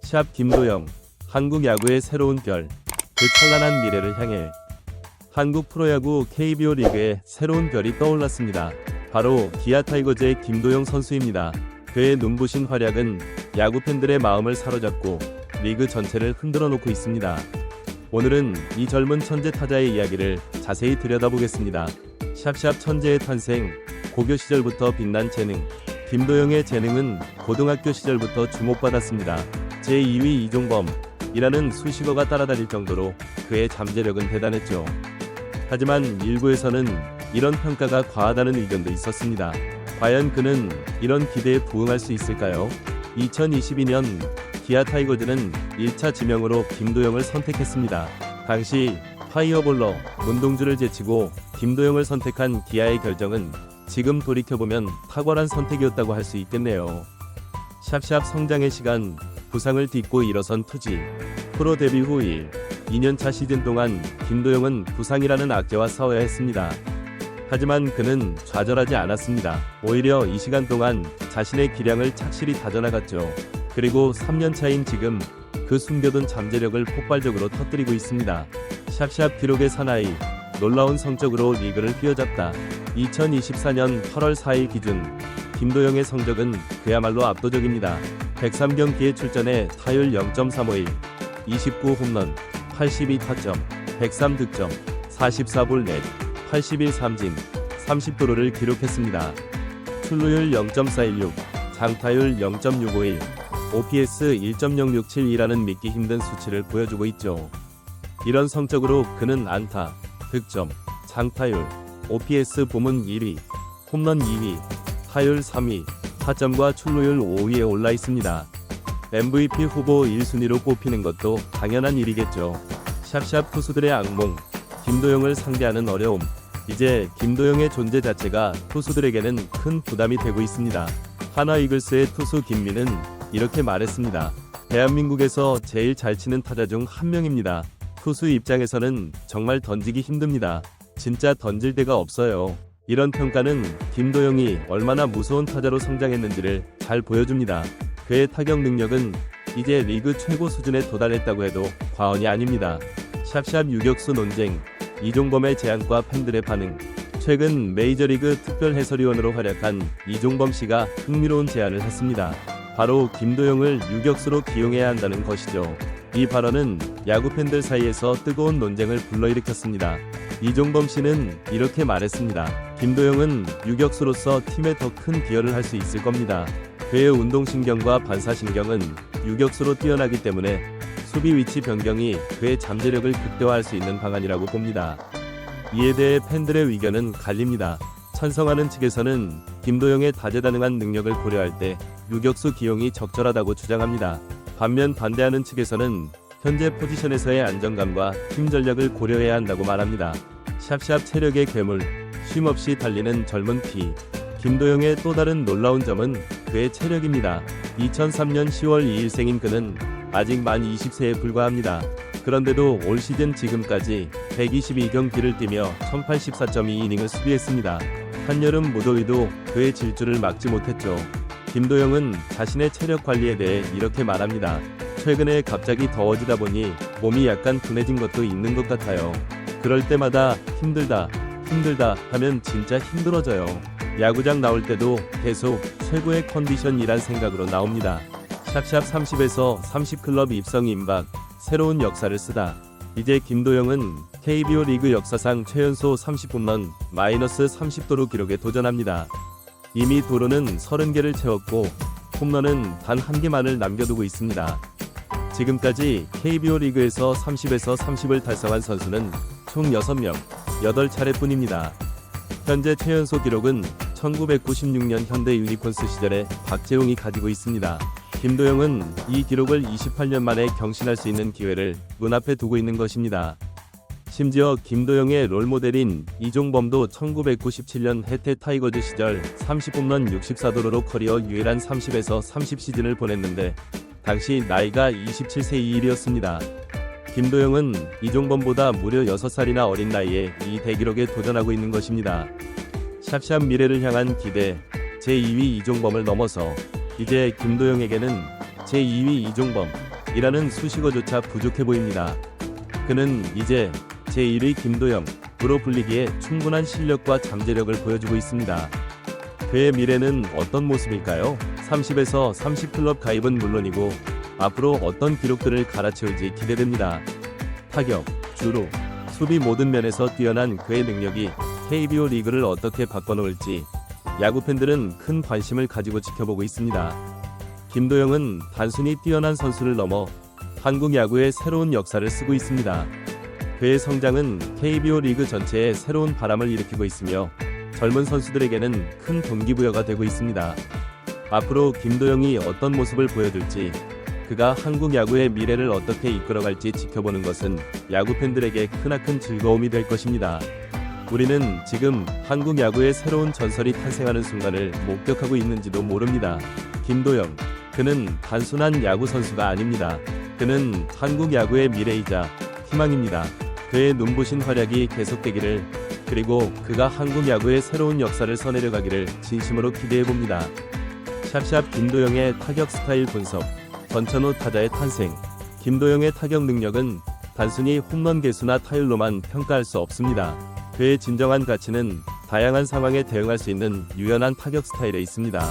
샵 김도영, 한국 야구의 새로운 별, 그 찬란한 미래를 향해. 한국 프로야구 KBO 리그에 새로운 별이 떠올랐습니다. 바로 기아 타이거즈의 김도영 선수입니다. 그의 눈부신 활약은 야구 팬들의 마음을 사로잡고 리그 전체를 흔들어 놓고 있습니다. 오늘은 이 젊은 천재 타자의 이야기를 자세히 들여다보겠습니다. 샵샵 천재의 탄생, 고교 시절부터 빛난 재능. 김도영의 재능은 고등학교 시절부터 주목받았습니다. 제2위 이종범이라는 수식어가 따라다닐 정도로 그의 잠재력은 대단했죠. 하지만 일부에서는 이런 평가가 과하다는 의견도 있었습니다. 과연 그는 이런 기대에 부응할 수 있을까요? 2022년 기아 타이거즈는 1차 지명으로 김도영을 선택했습니다. 당시 파이어볼러 문동주를 제치고 김도영을 선택한 기아의 결정은 지금 돌이켜보면 탁월한 선택이었다고 할 수 있겠네요. 샵샵 성장의 시간, 부상을 딛고 일어선 투지. 프로 데뷔 후 2년차 시즌 동안 김도영은 부상이라는 악재와 싸워야 했습니다. 하지만 그는 좌절하지 않았습니다. 오히려 이 시간 동안 자신의 기량을 착실히 다져나갔죠. 그리고 3년차인 지금 그 숨겨둔 잠재력을 폭발적으로 터뜨리고 있습니다. 샵샵 기록의 사나이, 놀라운 성적으로 리그를 휘어잡다. 2024년 8월 4일 기준 김도영의 성적은 그야말로 압도적입니다. 103경기에 출전해 타율 0.351, 29홈런, 82타점, 103득점, 44볼 넷, 81삼진, 30도루를 기록했습니다. 출루율 0.416, 장타율 0.651, OPS 1.067이라는 믿기 힘든 수치를 보여주고 있죠. 이런 성적으로 그는 안타, 득점, 장타율, OPS 부문 1위, 홈런 2위, 타율 3위, 타점과 출루율 5위에 올라 있습니다. MVP 후보 1순위로 꼽히는 것도 당연한 일이겠죠. 샵샵 투수들의 악몽, 김도영을 상대하는 어려움. 이제 김도영의 존재 자체가 투수들에게는 큰 부담이 되고 있습니다. 하나 이글스의 투수 김민은 이렇게 말했습니다. 대한민국에서 제일 잘 치는 타자 중 한 명입니다. 투수 입장에서는 정말 던지기 힘듭니다. 진짜 던질 데가 없어요. 이런 평가는 김도영이 얼마나 무서운 타자로 성장했는지를 잘 보여줍니다. 그의 타격 능력은 이제 리그 최고 수준에 도달했다고 해도 과언이 아닙니다. 샵샵 유격수 논쟁, 이종범의 제안과 팬들의 반응. 최근 메이저리그 특별 해설위원으로 활약한 이종범 씨가 흥미로운 제안을 했습니다. 바로 김도영을 유격수로 기용해야 한다는 것이죠. 이 발언은 야구 팬들 사이에서 뜨거운 논쟁을 불러일으켰습니다. 이종범 씨는 이렇게 말했습니다. 김도영은 유격수로서 팀에 더 큰 기여를 할 수 있을 겁니다. 그의 운동신경과 반사신경은 유격수로 뛰어나기 때문에 수비 위치 변경이 그의 잠재력을 극대화할 수 있는 방안이라고 봅니다. 이에 대해 팬들의 의견은 갈립니다. 찬성하는 측에서는 김도영의 다재다능한 능력을 고려할 때 유격수 기용이 적절하다고 주장합니다. 반면 반대하는 측에서는 현재 포지션에서의 안정감과 팀 전략을 고려해야 한다고 말합니다. 샵샵 체력의 괴물, 쉼없이 달리는 젊은 피. 김도영의 또 다른 놀라운 점은 그의 체력입니다. 2003년 10월 2일생인 그는 아직 만 20세에 불과합니다. 그런데도 올 시즌 지금까지 122경기를 뛰며 1084.2이닝을 수비했습니다. 한여름 무더위도 그의 질주를 막지 못했죠. 김도영은 자신의 체력 관리에 대해 이렇게 말합니다. 최근에 갑자기 더워지다 보니 몸이 약간 둔해진 것도 있는 것 같아요. 그럴 때마다 힘들다 하면 진짜 힘들어져요. 야구장 나올 때도 계속 최고의 컨디션이란 생각으로 나옵니다. 샵샵 30에서 30클럽 입성 임박, 새로운 역사를 쓰다. 이제 김도영은 KBO 리그 역사상 최연소 30홈런, 마이너스 30도루 기록에 도전합니다. 이미 도루는 30개를 채웠고 홈런은 단 1개만을 남겨두고 있습니다. 지금까지 KBO 리그에서 30에서 30을 달성한 선수는 총 6명, 8차례뿐입니다. 현재 최연소 기록은 1996년 현대 유니콘스 시절에 박재홍이 가지고 있습니다. 김도영은 이 기록을 28년 만에 경신할 수 있는 기회를 눈앞에 두고 있는 것입니다. 심지어 김도영의 롤모델인 이종범도 1997년 해태 타이거즈 시절 30홈런 64도루로 커리어 유일한 30에서 30 시즌을 보냈는데 당시 나이가 27세 2일이었습니다. 김도영은 이종범보다 무려 6살이나 어린 나이에 이 대기록에 도전하고 있는 것입니다. 샵샵 미래를 향한 기대, 제2위 이종범을 넘어서 이제 김도영에게는 제2위 이종범, 이라는 수식어조차 부족해 보입니다. 그는 이제 제1의 김도영으로 불리기에 충분한 실력과 잠재력을 보여주고 있습니다. 그의 미래는 어떤 모습일까요? 30에서 30클럽 가입은 물론이고 앞으로 어떤 기록들을 갈아치울지 기대됩니다. 타격, 주루, 수비 모든 면에서 뛰어난 그의 능력이 KBO 리그를 어떻게 바꿔놓을지 야구 팬들은 큰 관심을 가지고 지켜보고 있습니다. 김도영은 단순히 뛰어난 선수를 넘어 한국 야구의 새로운 역사를 쓰고 있습니다. 그의 성장은 KBO 리그 전체에 새로운 바람을 일으키고 있으며 젊은 선수들에게는 큰 동기부여가 되고 있습니다. 앞으로 김도영이 어떤 모습을 보여줄지, 그가 한국 야구의 미래를 어떻게 이끌어갈지 지켜보는 것은 야구 팬들에게 크나큰 즐거움이 될 것입니다. 우리는 지금 한국 야구의 새로운 전설이 탄생하는 순간을 목격하고 있는지도 모릅니다. 김도영, 그는 단순한 야구 선수가 아닙니다. 그는 한국 야구의 미래이자 희망입니다. 그의 눈부신 활약이 계속되기를, 그리고 그가 한국 야구의 새로운 역사를 써내려 가기를 진심으로 기대해봅니다. 샵샵 김도영의 타격 스타일 분석. 전천후 타자의 탄생. 김도영의 타격 능력은 단순히 홈런 개수나 타율로만 평가할 수 없습니다. 그의 진정한 가치는 다양한 상황에 대응할 수 있는 유연한 타격 스타일에 있습니다.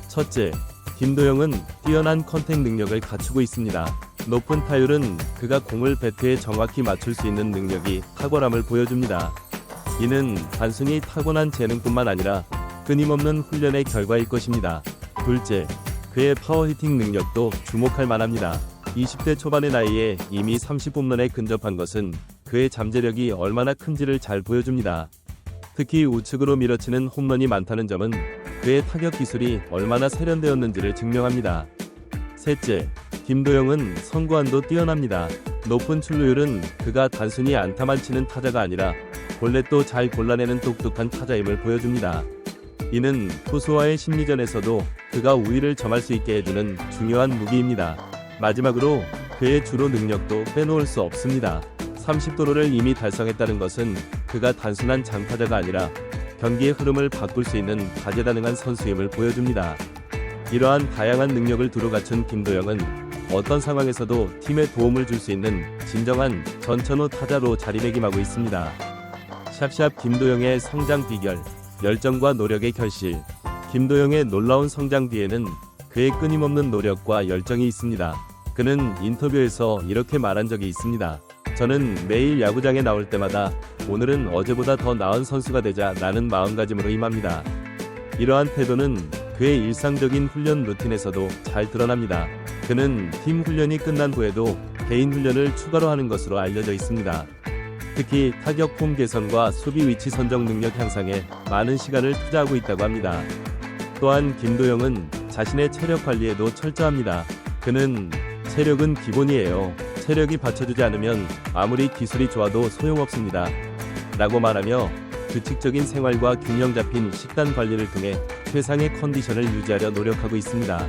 첫째, 김도영은 뛰어난 컨택 능력을 갖추고 있습니다. 높은 타율은 그가 공을 배트에 정확히 맞출 수 있는 능력이 탁월함을 보여줍니다. 이는 단순히 타고난 재능뿐만 아니라 끊임없는 훈련의 결과일 것입니다. 둘째, 그의 파워히팅 능력도 주목할 만합니다. 20대 초반의 나이에 이미 30홈런에 근접한 것은 그의 잠재력이 얼마나 큰지를 잘 보여줍니다. 특히 우측으로 밀어치는 홈런이 많다는 점은 그의 타격 기술이 얼마나 세련되었는지를 증명합니다. 셋째, 김도영은 선구안도 뛰어납니다. 높은 출루율은 그가 단순히 안타만 치는 타자가 아니라 볼넷도 잘 골라내는 똑똑한 타자임을 보여줍니다. 이는 투수와의 심리전에서도 그가 우위를 점할 수 있게 해주는 중요한 무기입니다. 마지막으로 그의 주로 능력도 빼놓을 수 없습니다. 30도루를 이미 달성했다는 것은 그가 단순한 장타자가 아니라 경기의 흐름을 바꿀 수 있는 다재다능한 선수임을 보여줍니다. 이러한 다양한 능력을 두루 갖춘 김도영은 어떤 상황에서도 팀에 도움을 줄 수 있는 진정한 전천후 타자로 자리매김하고 있습니다. 샵샵 김도영의 성장 비결. 열정과 노력의 결실. 김도영의 놀라운 성장 뒤에는 그의 끊임없는 노력과 열정이 있습니다. 그는 인터뷰에서 이렇게 말한 적이 있습니다. 저는 매일 야구장에 나올 때마다 오늘은 어제보다 더 나은 선수가 되자 라는 마음가짐으로 임합니다. 이러한 태도는 그의 일상적인 훈련 루틴에서도 잘 드러납니다. 그는 팀 훈련이 끝난 후에도 개인 훈련을 추가로 하는 것으로 알려져 있습니다. 특히 타격 폼 개선과 수비 위치 선정 능력 향상에 많은 시간을 투자하고 있다고 합니다. 또한 김도영은 자신의 체력 관리에도 철저합니다. 그는 체력은 기본이에요. 체력이 받쳐주지 않으면 아무리 기술이 좋아도 소용없습니다. 라고 말하며 규칙적인 생활과 균형 잡힌 식단 관리를 통해 최상의 컨디션을 유지하려 노력하고 있습니다.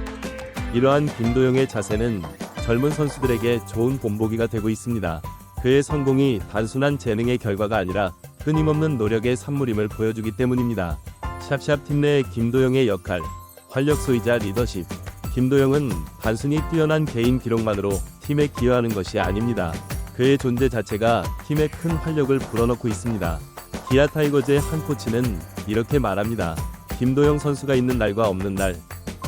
이러한 김도영의 자세는 젊은 선수들에게 좋은 본보기가 되고 있습니다. 그의 성공이 단순한 재능의 결과가 아니라 끊임없는 노력의 산물임을 보여주기 때문입니다. 샵샵 팀 내 김도영의 역할. 활력소이자 리더십. 김도영은 단순히 뛰어난 개인 기록만으로 팀에 기여하는 것이 아닙니다. 그의 존재 자체가 팀에 큰 활력을 불어넣고 있습니다. 기아 타이거즈의 한 코치는 이렇게 말합니다. 김도영 선수가 있는 날과 없는 날,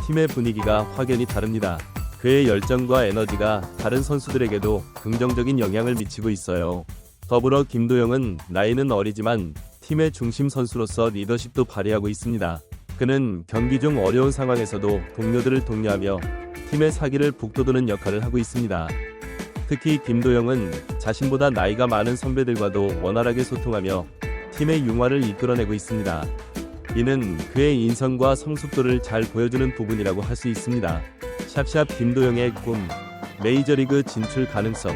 팀의 분위기가 확연히 다릅니다. 그의 열정과 에너지가 다른 선수들에게도 긍정적인 영향을 미치고 있어요. 더불어 김도영은 나이는 어리지만 팀의 중심 선수로서 리더십도 발휘하고 있습니다. 그는 경기 중 어려운 상황에서도 동료들을 독려하며 팀의 사기를 북돋우는 역할을 하고 있습니다. 특히 김도영은 자신보다 나이가 많은 선배들과도 원활하게 소통하며 팀의 융화를 이끌어내고 있습니다. 이는 그의 인성과 성숙도를 잘 보여주는 부분이라고 할 수 있습니다. 샵샵 김도영의 꿈. 메이저리그 진출 가능성.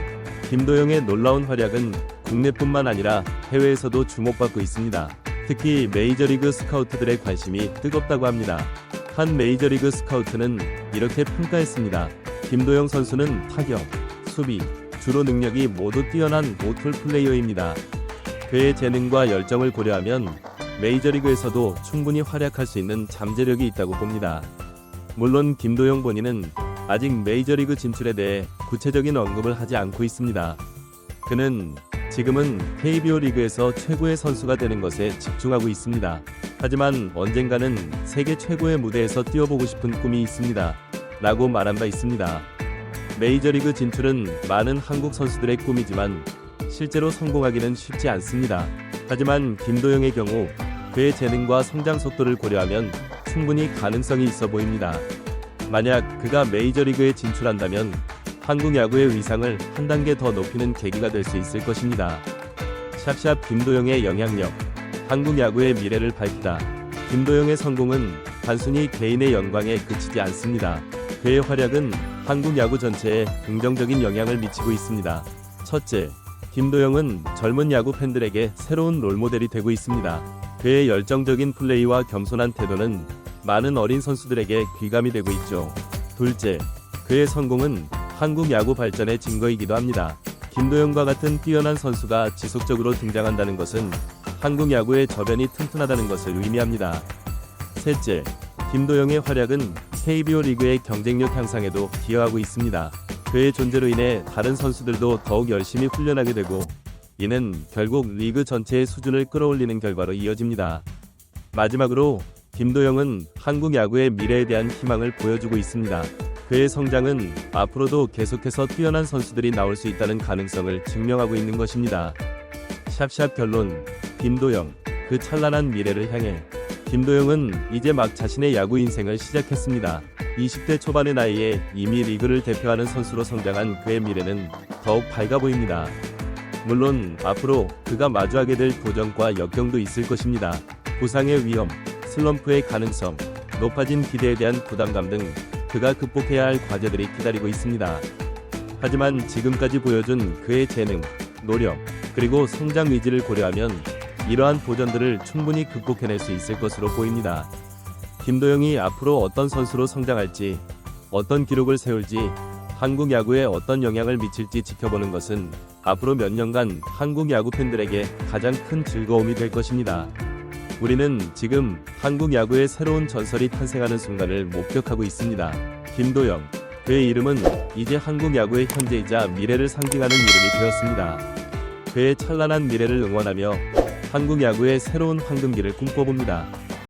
김도영의 놀라운 활약은 국내뿐만 아니라 해외에서도 주목받고 있습니다. 특히 메이저리그 스카우트들의 관심이 뜨겁다고 합니다. 한 메이저리그 스카우트는 이렇게 평가했습니다. 김도영 선수는 타격, 수비, 주로 능력이 모두 뛰어난 모툴 플레이어입니다. 그의 재능과 열정을 고려하면 메이저리그에서도 충분히 활약할 수 있는 잠재력이 있다고 봅니다. 물론 김도영 본인은 아직 메이저리그 진출에 대해 구체적인 언급을 하지 않고 있습니다. 그는 지금은 KBO 리그에서 최고의 선수가 되는 것에 집중하고 있습니다. 하지만 언젠가는 세계 최고의 무대에서 뛰어보고 싶은 꿈이 있습니다. 라고 말한 바 있습니다. 메이저리그 진출은 많은 한국 선수들의 꿈이지만 실제로 성공하기는 쉽지 않습니다. 하지만 김도영의 경우 그의 재능과 성장 속도를 고려하면 충분히 가능성이 있어 보입니다. 만약 그가 메이저리그에 진출한다면 한국 야구의 위상을 한 단계 더 높이는 계기가 될 수 있을 것입니다. 샵샵 김도영의 영향력, 한국 야구의 미래를 밝히다. 김도영의 성공은 단순히 개인의 영광에 그치지 않습니다. 그의 활약은 한국 야구 전체에 긍정적인 영향을 미치고 있습니다. 첫째, 김도영은 젊은 야구 팬들에게 새로운 롤모델이 되고 있습니다. 그의 열정적인 플레이와 겸손한 태도는 많은 어린 선수들에게 귀감이 되고 있죠. 둘째, 그의 성공은 한국 야구 발전의 증거이기도 합니다. 김도영과 같은 뛰어난 선수가 지속적으로 등장한다는 것은 한국 야구의 저변이 튼튼하다는 것을 의미합니다. 셋째, 김도영의 활약은 KBO 리그의 경쟁력 향상에도 기여하고 있습니다. 그의 존재로 인해 다른 선수들도 더욱 열심히 훈련하게 되고 이는 결국 리그 전체의 수준을 끌어올리는 결과로 이어집니다. 마지막으로 김도영은 한국 야구의 미래에 대한 희망을 보여주고 있습니다. 그의 성장은 앞으로도 계속해서 뛰어난 선수들이 나올 수 있다는 가능성을 증명하고 있는 것입니다. 샵샵 결론, 김도영, 그 찬란한 미래를 향해. 김도영은 이제 막 자신의 야구 인생을 시작했습니다. 20대 초반의 나이에 이미 리그를 대표하는 선수로 성장한 그의 미래는 더욱 밝아 보입니다. 물론 앞으로 그가 마주하게 될 도전과 역경도 있을 것입니다. 부상의 위험, 슬럼프의 가능성, 높아진 기대에 대한 부담감 등 그가 극복해야 할 과제들이 기다리고 있습니다. 하지만 지금까지 보여준 그의 재능, 노력, 그리고 성장 의지를 고려하면 이러한 도전들을 충분히 극복해낼 수 있을 것으로 보입니다. 김도영이 앞으로 어떤 선수로 성장할지, 어떤 기록을 세울지, 한국 야구에 어떤 영향을 미칠지 지켜보는 것은 앞으로 몇 년간 한국 야구 팬들에게 가장 큰 즐거움이 될 것입니다. 우리는 지금 한국 야구의 새로운 전설이 탄생하는 순간을 목격하고 있습니다. 김도영, 그의 이름은 이제 한국 야구의 현재이자 미래를 상징하는 이름이 되었습니다. 그의 찬란한 미래를 응원하며 한국 야구의 새로운 황금기를 꿈꿔봅니다.